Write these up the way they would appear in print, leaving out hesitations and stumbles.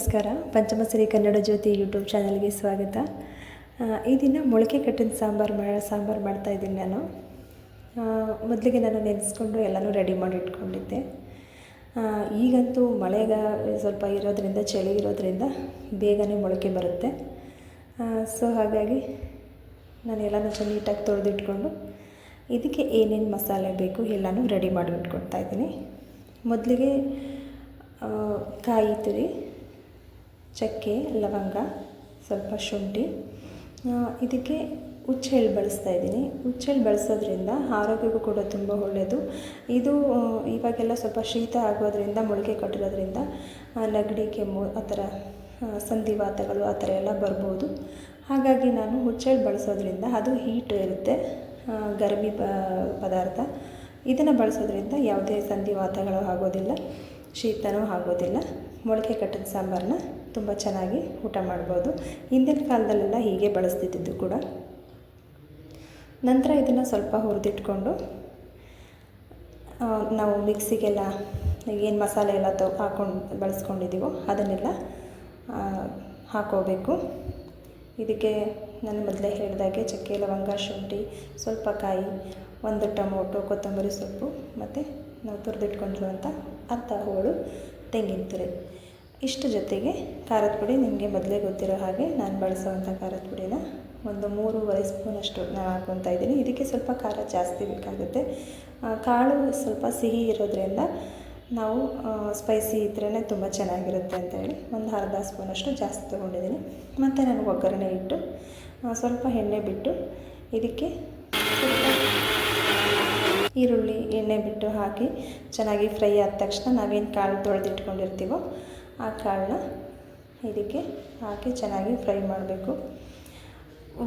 ನಮಸ್ಕಾರ. ಪಂಚಮಶ್ರೀ ಕನ್ನಡ ಜ್ಯೋತಿ ಯೂಟ್ಯೂಬ್ ಚಾನಲ್ಗೆ ಸ್ವಾಗತ. ಈ ದಿನ ಮೊಳಕೆ ಕಟ್ಟಿನ ಸಾಂಬಾರು ಮಾಡ್ತಾಯಿದ್ದೀನಿ ನಾನು. ಮೊದಲಿಗೆ ನಾನು ನೆನೆಸ್ಕೊಂಡು ಎಲ್ಲನೂ ರೆಡಿ ಮಾಡಿ ಇಟ್ಕೊಂಡಿದ್ದೆ. ಈಗಂತೂ ಮಳೆಗ ಸ್ವಲ್ಪ ಇರೋದ್ರಿಂದ, ಚಳಿ ಇರೋದ್ರಿಂದ ಬೇಗನೆ ಮೊಳಕೆ ಬರುತ್ತೆ. ಸೊ ಹಾಗಾಗಿ ನಾನು ಎಲ್ಲನೂ ನೀಟಾಗಿ ತೊಳೆದಿಟ್ಕೊಂಡು ಇದಕ್ಕೆ ಏನೇನು ಮಸಾಲೆ ಬೇಕು ಎಲ್ಲನೂ ರೆಡಿ ಮಾಡಿ ಇಟ್ಕೊಳ್ತಾಯಿದ್ದೀನಿ. ಮೊದಲಿಗೆ ಕಾಯಿ ತುರಿ, ಚಕ್ಕೆ, ಲವಂಗ, ಸ್ವಲ್ಪ ಶುಂಠಿ, ಇದಕ್ಕೆ ಹುಚ್ಚೆಳ್ಳು ಬಳಸ್ತಾಯಿದ್ದೀನಿ. ಹುಚ್ಚೆಳ್ಳು ಬಳಸೋದ್ರಿಂದ ಆರೋಗ್ಯಕ್ಕೂ ಕೂಡ ತುಂಬ ಒಳ್ಳೆಯದು. ಇದು ಇವಾಗೆಲ್ಲ ಸ್ವಲ್ಪ ಶೀತ ಆಗೋದ್ರಿಂದ, ಮೊಳಕೆ ಕಟ್ಟಿರೋದ್ರಿಂದ ನೆಗಡಿ, ಕೆಮ್ಮು ಆ ಥರ ಸಂಧಿವಾತಗಳು ಆ ಥರ ಎಲ್ಲ ಬರ್ಬೋದು. ಹಾಗಾಗಿ ನಾನು ಹುಚ್ಚೆಳ್ಳು ಬಳಸೋದ್ರಿಂದ ಅದು ಹೀಟ್ ಇರುತ್ತೆ, ಗರಮಿ ಪದಾರ್ಥ. ಇದನ್ನು ಬಳಸೋದ್ರಿಂದ ಯಾವುದೇ ಸಂಧಿವಾತಗಳು ಆಗೋದಿಲ್ಲ, ಶೀತನೂ ಆಗೋದಿಲ್ಲ. ಮೊಳಕೆ ಕಟ್ಟಿದ ಸಾಂಬಾರನ್ನ ತುಂಬ ಚೆನ್ನಾಗಿ ಊಟ ಮಾಡ್ಬೋದು. ಹಿಂದಿನ ಕಾಲದಲ್ಲೆಲ್ಲ ಹೀಗೆ ಬಳಸ್ತಿದ್ದು ಕೂಡ. ನಂತರ ಇದನ್ನು ಸ್ವಲ್ಪ ಹುರಿದಿಟ್ಕೊಂಡು ನಾವು ಮಿಕ್ಸಿಗೆಲ್ಲ ಏನು ಮಸಾಲೆ ಎಲ್ಲ ಹಾಕ್ಕೊಂಡು ಬಳಸ್ಕೊಂಡಿದ್ದೀವೋ ಅದನ್ನೆಲ್ಲ ಹಾಕೋಬೇಕು. ಇದಕ್ಕೆ ನಾನು ಮೊದಲೇ ಹೇಳಿದಾಗೆ ಚಕ್ಕೆ, ಲವಂಗ, ಶುಂಠಿ, ಸ್ವಲ್ಪ ಕಾಯಿ, ಒಂದು ಟೊಮೊಟೊ, ಕೊತ್ತಂಬರಿ ಸೊಪ್ಪು ಮತ್ತು ನಾವು ತುರಿದಿಟ್ಕೊಂಡಿರುವಂಥ ಅರ್ಧ ಹೋಳು ತೆಂಗಿನ ತುರಿ, ಇಷ್ಟು ಜೊತೆಗೆ ಖಾರದ ಪುಡಿ. ನಿಮಗೆ ಮೊದಲೇ ಗೊತ್ತಿರೋ ಹಾಗೆ ನಾನು ಬಳಸೋವಂಥ ಖಾರದ ಪುಡಿನ ಒಂದು 3.5 ಸ್ಪೂನಷ್ಟು ನಾನು ಹಾಕ್ಕೊತಾ ಇದ್ದೀನಿ. ಇದಕ್ಕೆ ಸ್ವಲ್ಪ ಖಾರ ಜಾಸ್ತಿ ಬೇಕಾಗುತ್ತೆ. ಕಾಳು ಸ್ವಲ್ಪ ಸಿಹಿ ಇರೋದ್ರಿಂದ ನಾವು ಸ್ಪೈಸಿ ಇದ್ರೇ ತುಂಬ ಚೆನ್ನಾಗಿರುತ್ತೆ ಅಂತೇಳಿ ಒಂದು ಅರ್ಧ ಸ್ಪೂನಷ್ಟು ಜಾಸ್ತಿ ತೊಗೊಂಡಿದ್ದೀನಿ. ಮತ್ತು ನಾನು ಒಗ್ಗರಣೆ ಇಟ್ಟು ಸ್ವಲ್ಪ ಎಣ್ಣೆ ಬಿಟ್ಟು ಇದಕ್ಕೆ ಈರುಳ್ಳಿ ಎಣ್ಣೆ ಬಿಟ್ಟು ಹಾಕಿ ಚೆನ್ನಾಗಿ ಫ್ರೈ ಆದ ತಕ್ಷಣ ನಾವೇನು ಕಾಳು ತೊಳೆದಿಟ್ಕೊಂಡಿರ್ತೀವೋ ಆ ಕಾಳನ್ನ ಇದಕ್ಕೆ ಹಾಕಿ ಚೆನ್ನಾಗಿ ಫ್ರೈ ಮಾಡಬೇಕು.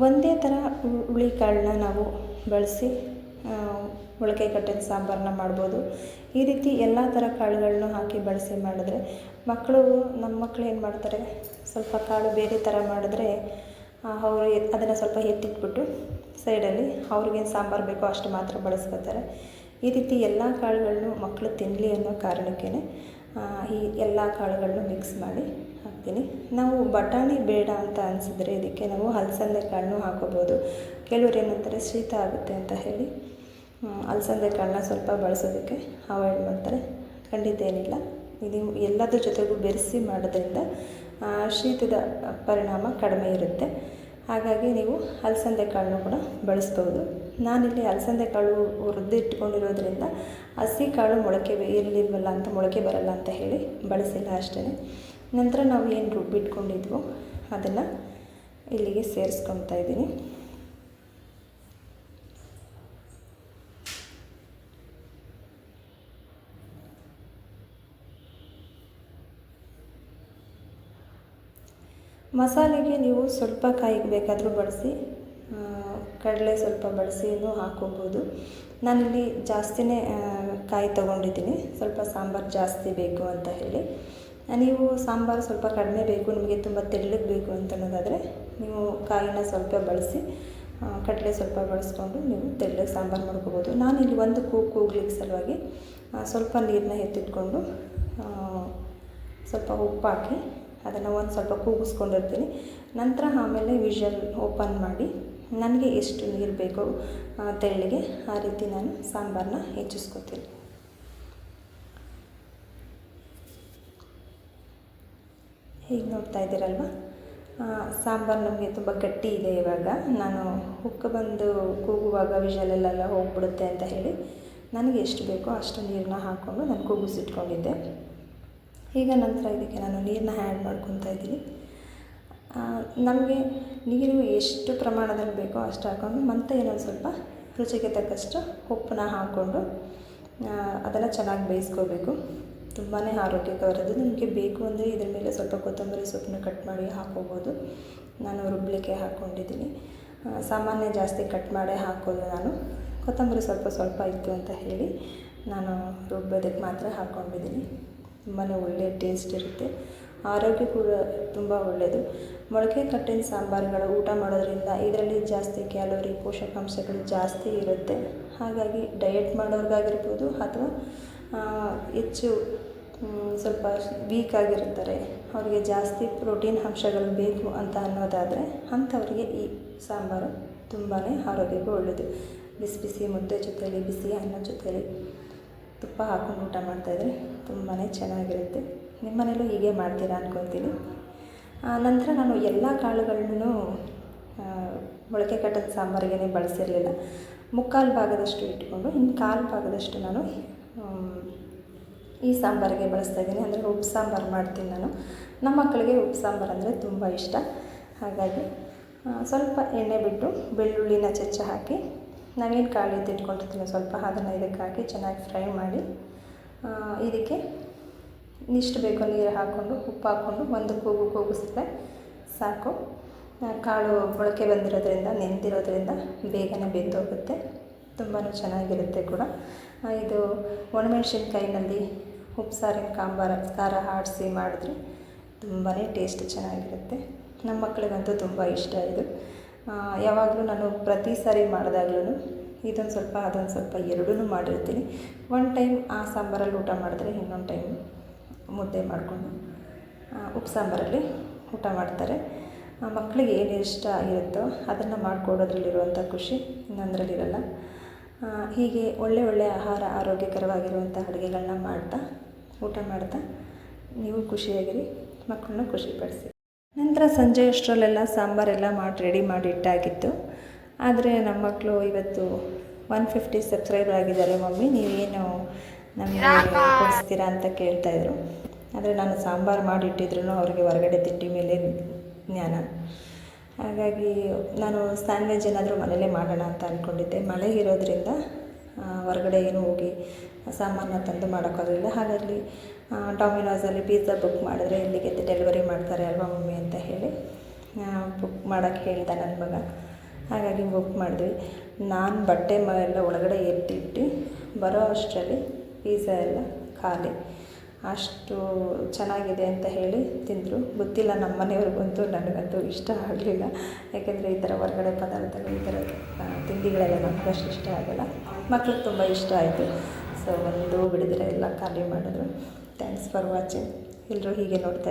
ಒಂದೇ ಥರ ಹುಳಿ ಕಾಳನ್ನ ನಾವು ಬಳಸಿ ಮೊಳಕೆ ಕಟ್ಟಿನ ಸಾಂಬಾರನ್ನ ಮಾಡ್ಬೋದು. ಈ ರೀತಿ ಎಲ್ಲ ಥರ ಕಾಳುಗಳನ್ನು ಹಾಕಿ ಬಳಸಿ ಮಾಡಿದ್ರೆ ನಮ್ಮ ಮಕ್ಕಳು ಏನು ಮಾಡ್ತಾರೆ, ಸ್ವಲ್ಪ ಕಾಳು ಬೇರೆ ಥರ ಮಾಡಿದ್ರೆ ಅವರು ಅದನ್ನು ಸ್ವಲ್ಪ ಎತ್ತಿಟ್ಬಿಟ್ಟು ಸೈಡಲ್ಲಿ ಅವ್ರಿಗೇನು ಸಾಂಬಾರು ಬೇಕೋ ಅಷ್ಟು ಮಾತ್ರ ಬಳಸ್ಕೊತಾರೆ. ಈ ರೀತಿ ಎಲ್ಲ ಕಾಳುಗಳನ್ನು ಮಕ್ಕಳು ತಿನ್ನಲಿ ಅನ್ನೋ ಕಾರಣಕ್ಕೇ ಈ ಎಲ್ಲ ಕಾಳುಗಳನ್ನು ಮಿಕ್ಸ್ ಮಾಡಿ ಹಾಕ್ತೀನಿ. ನಾವು ಬಟಾಣಿ ಬೇಡ ಅಂತ ಅನಿಸಿದ್ರೆ ಇದಕ್ಕೆ ನಾವು ಅಲಸಂದೆ ಕಾಳನ್ನೂ ಹಾಕೋಬೋದು. ಕೆಲವ್ರು ಏನಂತಾರೆ ಶೀತ ಆಗುತ್ತೆ ಅಂತ ಹೇಳಿ ಅಲಸಂದೆ ಕಾಳನ್ನ ಸ್ವಲ್ಪ ಬಳಸೋದಕ್ಕೆ ಅವಾಯ್ಡ್ ಮಾಡ್ತಾರೆ. ಖಂಡಿತ ಏನಿಲ್ಲ, ಇದು ಎಲ್ಲದ್ರ ಜೊತೆಗೂ ಬೆರೆಸಿ ಮಾಡೋದ್ರಿಂದ ಶೀತದ ಪರಿಣಾಮ ಕಡಿಮೆ ಇರುತ್ತೆ. ಹಾಗಾಗಿ ನೀವು ಅಲಸಂದೆ ಕಾಳನ್ನು ಕೂಡ ಬಳಸ್ಬೋದು. ನಾನಿಲ್ಲಿ ಅಲಸಂದೆ ಕಾಳು ಹುರಿದಿಟ್ಕೊಂಡಿರೋದ್ರಿಂದ ಹಸಿ ಕಾಳು ಮೊಳಕೆ ಇರಲಿಲ್ವಲ್ಲ ಅಂತ, ಮೊಳಕೆ ಬರಲ್ಲ ಅಂತ ಹೇಳಿ ಬಳಸಿಲ್ಲ ಅಷ್ಟೇ. ನಂತರ ನಾವು ಏನು ರುಬ್ಬಿಟ್ಕೊಂಡಿದ್ವೋ ಅದನ್ನು ಇಲ್ಲಿಗೆ ಸೇರಿಸ್ಕೊತಾ ಇದ್ದೀನಿ. ಮಸಾಲೆಗೆ ನೀವು ಸ್ವಲ್ಪ ಕಾಯಿಗೆ ಬೇಕಾದರೂ ಬಳಸಿ, ಕಡಲೆ ಸ್ವಲ್ಪ ಬಳಸಿನೂ ಹಾಕ್ಕೋಬೋದು. ನಾನಿಲ್ಲಿ ಜಾಸ್ತಿನೇ ಕಾಯಿ ತೊಗೊಂಡಿದ್ದೀನಿ, ಸ್ವಲ್ಪ ಸಾಂಬಾರು ಜಾಸ್ತಿ ಬೇಕು ಅಂತ ಹೇಳಿ. ನೀವು ಸಾಂಬಾರು ಸ್ವಲ್ಪ ಕಡಿಮೆ ಬೇಕು, ನಿಮಗೆ ತುಂಬ ತೆಳ್ಳಗೆ ಬೇಕು ಅಂತ ಅನ್ನೋದಾದರೆ ನೀವು ಕಾಯಿನ ಸ್ವಲ್ಪ ಬಳಸಿ, ಕಡಲೆ ಸ್ವಲ್ಪ ಬಳಸ್ಕೊಂಡು ನೀವು ತೆಳ್ಳಗೆ ಸಾಂಬಾರು ಮಾಡ್ಕೋಬೋದು. ನಾನಿಲ್ಲಿ ಒಂದು ಕೂಗ್ಲಿಕ್ಕೆ ಸಲುವಾಗಿ ಸ್ವಲ್ಪ ನೀರನ್ನ ಎತ್ತಿಟ್ಕೊಂಡು ಸ್ವಲ್ಪ ಉಪ್ಪು ಹಾಕಿ ಅದನ್ನು ಒಂದು ಸ್ವಲ್ಪ ಕೂಗಿಸ್ಕೊಂಡಿರ್ತೀನಿ. ನಂತರ ಆಮೇಲೆ ವಿಷಲ್ ಓಪನ್ ಮಾಡಿ ನನಗೆ ಎಷ್ಟು ನೀರು ಬೇಕೋ ತೆಳ್ಳಿಗೆ ಆ ರೀತಿ ನಾನು ಸಾಂಬಾರನ್ನ ಹೆಚ್ಚಿಸ್ಕೊತೀನಿ. ಹೀಗೆ ನೋಡ್ತಾ ಇದ್ದೀರಲ್ವ, ಸಾಂಬಾರು ನಮಗೆ ತುಂಬ ಗಟ್ಟಿ ಇದೆ. ಇವಾಗ ನಾನು ಉಕ್ಕ ಬಂದು ಕೂಗುವಾಗ ವಿಷಲೆಲ್ಲ ಹೋಗ್ಬಿಡುತ್ತೆ ಅಂತ ಹೇಳಿ ನನಗೆ ಎಷ್ಟು ಬೇಕೋ ಅಷ್ಟು ನೀರನ್ನ ಹಾಕ್ಕೊಂಡು ನಾನು ಕೂಗಿಸಿಟ್ಕೊಂಡಿದ್ದೆ. ಈಗ ನಂತರ ಇದಕ್ಕೆ ನಾನು ನೀರನ್ನ ಆ್ಯಡ್ ಮಾಡ್ಕೊತಾ ಇದ್ದೀನಿ. ನಮಗೆ ನೀರು ಎಷ್ಟು ಪ್ರಮಾಣದಲ್ಲಿ ಬೇಕೋ ಅಷ್ಟು ಹಾಕ್ಕೊಂಡು ಮತ್ತೆ ಇನ್ನೊಂದು ಸ್ವಲ್ಪ ರುಚಿಗೆ ತಕ್ಕಷ್ಟು ಉಪ್ಪನ್ನ ಹಾಕ್ಕೊಂಡು ಅದನ್ನು ಚೆನ್ನಾಗಿ ಬೇಯಿಸ್ಕೋಬೇಕು. ತುಂಬಾ ಆರೋಗ್ಯಕರದ್ದು. ನಿಮಗೆ ಬೇಕು ಅಂದರೆ ಇದ್ರ ಮೇಲೆ ಸ್ವಲ್ಪ ಕೊತ್ತಂಬರಿ ಸೊಪ್ಪನ್ನ ಕಟ್ ಮಾಡಿ ಹಾಕ್ಕೋಬೋದು. ನಾನು ರುಬ್ಬಲಿಕ್ಕೆ ಹಾಕ್ಕೊಂಡಿದ್ದೀನಿ. ಸಾಮಾನ್ಯ ಜಾಸ್ತಿ ಕಟ್ ಮಾಡೇ ಹಾಕೋದು ನಾನು. ಕೊತ್ತಂಬರಿ ಸ್ವಲ್ಪ ಇತ್ತು ಅಂತ ಹೇಳಿ ನಾನು ರುಬ್ಬೋದಕ್ಕೆ ಮಾತ್ರ ಹಾಕ್ಕೊಂಡಿದ್ದೀನಿ. ತುಂಬಾ ಒಳ್ಳೆಯ ಟೇಸ್ಟ್ ಇರುತ್ತೆ, ಆರೋಗ್ಯ ಕೂಡ ತುಂಬ ಒಳ್ಳೆಯದು. ಮೊಳಕೆ ಕಟ್ಟಿನ ಸಾಂಬಾರುಗಳು ಊಟ ಮಾಡೋದ್ರಿಂದ ಇದರಲ್ಲಿ ಜಾಸ್ತಿ ಕ್ಯಾಲೋರಿ, ಪೋಷಕಾಂಶಗಳು ಜಾಸ್ತಿ ಇರುತ್ತೆ. ಹಾಗಾಗಿ ಡಯಟ್ ಮಾಡೋರ್ಗಾಗಿರ್ಬೋದು ಅಥವಾ ಹೆಚ್ಚು ಸ್ವಲ್ಪ ವೀಕ್ ಆಗಿರ್ತಾರೆ, ಅವರಿಗೆ ಜಾಸ್ತಿ ಪ್ರೋಟೀನ್ ಅಂಶಗಳು ಬೇಕು ಅಂತ ಅನ್ನೋದಾದರೆ ಅಂಥವರಿಗೆ ಈ ಸಾಂಬಾರು ತುಂಬಾ ಆರೋಗ್ಯಕ್ಕೂ ಒಳ್ಳೆಯದು. ಬಿಸಿ ಬಿಸಿ ಮುದ್ದೆ ಜೊತೆಯಲ್ಲಿ, ಬಿಸಿ ಅನ್ನ ಜೊತೆಯಲ್ಲಿ ತುಪ್ಪ ಹಾಕ್ಕೊಂಡು ಊಟ ಮಾಡ್ತಾಯಿದ್ರೆ ತುಂಬಾ ಚೆನ್ನಾಗಿರುತ್ತೆ. ನಿಮ್ಮ ಮನೇಲೂ ಹೀಗೆ ಮಾಡ್ತೀರಾ ಅಂದ್ಕೊತೀನಿ. ನಂತರ ನಾನು ಎಲ್ಲ ಕಾಳುಗಳನ್ನು ಮೊಳಕೆ ಕಟ್ಟಿದ ಸಾಂಬಾರಿಗೇ ಬಳಸಿರಲಿಲ್ಲ. ಮುಕ್ಕಾಲು ಭಾಗದಷ್ಟು ಇಟ್ಕೊಂಡು ಇನ್ನು ಕಾಲು ಭಾಗದಷ್ಟು ನಾನು ಈ ಸಾಂಬಾರಿಗೆ ಬಳಸ್ತಾಯಿದ್ದೀನಿ. ಅಂದರೆ ಉಪ್ಪು ಸಾಂಬಾರು ಮಾಡ್ತೀನಿ ನಾನು. ನಮ್ಮ ಮಕ್ಕಳಿಗೆ ಉಪ್ಪು ಸಾಂಬಾರು ಅಂದರೆ ತುಂಬ ಇಷ್ಟ. ಹಾಗಾಗಿ ಸ್ವಲ್ಪ ಎಣ್ಣೆ ಬಿಟ್ಟು ಬೆಳ್ಳುಳ್ಳಿನ ಹೆಚ್ಚು ಹಾಕಿ ನಾವೇನು ಕಾಳು ಎತ್ತಿಟ್ಕೊಂಡಿರ್ತೀವಿ ಸ್ವಲ್ಪ ಅದನ್ನು ಇದಕ್ಕೆ ಹಾಕಿ ಚೆನ್ನಾಗಿ ಫ್ರೈ ಮಾಡಿ ಇದಕ್ಕೆ ಇಷ್ಟು ಬೇಕೋ ನೀರು ಹಾಕ್ಕೊಂಡು ಉಪ್ಪು ಹಾಕ್ಕೊಂಡು ಒಂದು ಕೂಗಿಸಿದ್ರೆ ಸಾಕು. ಕಾಳು ಮೊಳಕೆ ಬಂದಿರೋದ್ರಿಂದ ನೆಂದಿರೋದ್ರಿಂದ ಬೇಗನೆ ಬೆಂದೋಗುತ್ತೆ, ತುಂಬಾ ಚೆನ್ನಾಗಿರುತ್ತೆ ಕೂಡ. ಇದು ಒಣಮೆಣ್ಸಿನ್ಕಾಯಿನಲ್ಲಿ ಉಪ್ಪು ಸಾರಿನ ಖಾರ ಆಡಿಸಿ ಮಾಡಿದ್ರೆ ತುಂಬಾ ಟೇಸ್ಟ್ ಚೆನ್ನಾಗಿರುತ್ತೆ. ನಮ್ಮ ಮಕ್ಕಳಿಗಂತೂ ತುಂಬ ಇಷ್ಟ ಇದು. ಯಾವಾಗಲೂ ನಾನು ಪ್ರತಿ ಸಾರಿ ಮಾಡಿದಾಗ್ಲೂ ಇದೊಂದು ಸ್ವಲ್ಪ ಅದೊಂದು ಸ್ವಲ್ಪ ಎರಡೂ ಮಾಡಿರ್ತೀನಿ. ಒನ್ ಟೈಮ್ ಆ ಸಾಂಬಾರಲ್ಲಿ ಊಟ ಮಾಡಿದ್ರೆ ಇನ್ನೊಂದು ಟೈಮ್ ಮುದ್ದೆ ಮಾಡಿಕೊಂಡು ಉಪ್ಪು ಸಾಂಬಾರಲ್ಲಿ ಊಟ ಮಾಡ್ತಾರೆ. ಮಕ್ಕಳಿಗೆ ಏನು ಇಷ್ಟ ಆಗಿರುತ್ತೋ ಅದನ್ನು ಮಾಡಿಕೊಡೋದ್ರಲ್ಲಿರುವಂಥ ಖುಷಿ ಇನ್ನೊಂದರಲ್ಲಿರಲ್ಲ. ಹೀಗೆ ಒಳ್ಳೆಯ ಆಹಾರ, ಆರೋಗ್ಯಕರವಾಗಿರುವಂಥ ಅಡುಗೆಗಳನ್ನ ಮಾಡ್ತಾ ಊಟ ಮಾಡ್ತಾ ನೀವು ಖುಷಿಯಾಗಿರಿ, ಮಕ್ಕಳನ್ನ ಖುಷಿಪಡಿಸಿ. ನಂತರ ಸಂಜೆ ಅಷ್ಟರಲ್ಲೆಲ್ಲ ಸಾಂಬಾರೆಲ್ಲ ರೆಡಿ ಮಾಡಿ ಇಟ್ಟಾಗಿತ್ತು. ಆದರೆ ನಮ್ಮ ಮಕ್ಕಳು ಇವತ್ತು 150 ಸಬ್ಸ್ಕ್ರೈಬರ್ ಆಗಿದ್ದಾರೆ, ಮಮ್ಮಿ ನೀವೇನು ನಮಗೆ ಕೊಡಿಸ್ತೀರಾ ಅಂತ ಕೇಳ್ತಾಯಿದ್ರು. ಆದರೆ ನಾನು ಸಾಂಬಾರು ಮಾಡಿಟ್ಟಿದ್ರು ಅವರಿಗೆ ಹೊರಗಡೆ ತಿಂಡಿ ಮೇಲೆ ಜ್ಞಾನ. ಹಾಗಾಗಿ ನಾನು ಸ್ಯಾಂಡ್ವಿಚ್ ಏನಾದರೂ ಮನೇಲೇ ಮಾಡೋಣ ಅಂತ ಅಂದ್ಕೊಂಡಿದ್ದೆ. ಮಳೆ ಇರೋದ್ರಿಂದ ಹೊರಗಡೆ ಏನು ಹೋಗಿ ಸಾಮಾನು ತಂದು ಮಾಡೋಕ್ಕಾಗಲಿಲ್ಲ. ಹಾಗಾಗಿ ಡಾಮಿನೋಸಲ್ಲಿ ಪಿಜ್ಜಾ ಬುಕ್ ಮಾಡಿದ್ರೆ ಇಲ್ಲಿಗೆ ಡೆಲಿವರಿ ಮಾಡ್ತಾರೆ ಅಲ್ವಾ ಮಮ್ಮಿ ಅಂತ ಹೇಳಿ ಬುಕ್ ಮಾಡೋಕ್ಕೆ ಹೇಳ್ದೆ ನನ್ನ ಮಗ. ಹಾಗಾಗಿ ಬುಕ್ ಮಾಡಿದ್ವಿ. ನಾನು ಬಟ್ಟೆ ಎಲ್ಲ ಒಳಗಡೆ ಎತ್ತಿಟ್ಟು ಬರೋ ಅಷ್ಟರಲ್ಲಿ ಪಿಜ್ಜಾ ಎಲ್ಲ ಖಾಲಿ. ಅಷ್ಟು ಚೆನ್ನಾಗಿದೆ ಅಂತ ಹೇಳಿ ತಿಂದರು. ಗೊತ್ತಿಲ್ಲ ನಮ್ಮ ಮನೆಯವ್ರಿಗಂತೂ, ನನಗಂತೂ ಇಷ್ಟ ಆಗಲಿಲ್ಲ. ಯಾಕೆಂದರೆ ಈ ಥರ ಹೊರಗಡೆ ಪದಾರ್ಥಗಳು, ಈ ಥರ ತಿಂಡಿಗಳೆಲ್ಲ ನಮಗಷ್ಟು ಇಷ್ಟ ಆಗೋಲ್ಲ. ಮಕ್ಳಿಗೆ ತುಂಬ ಇಷ್ಟ ಆಯಿತು. ಸೊ ಒಂದು ಬಿಡಿದ್ರೆ ಎಲ್ಲ ಖಾಲಿ ಮಾಡಿದ್ರು. Thanks for watching. ಎಲ್ಲರೂ ಹೀಗೆ ನೋಡ್ತಾ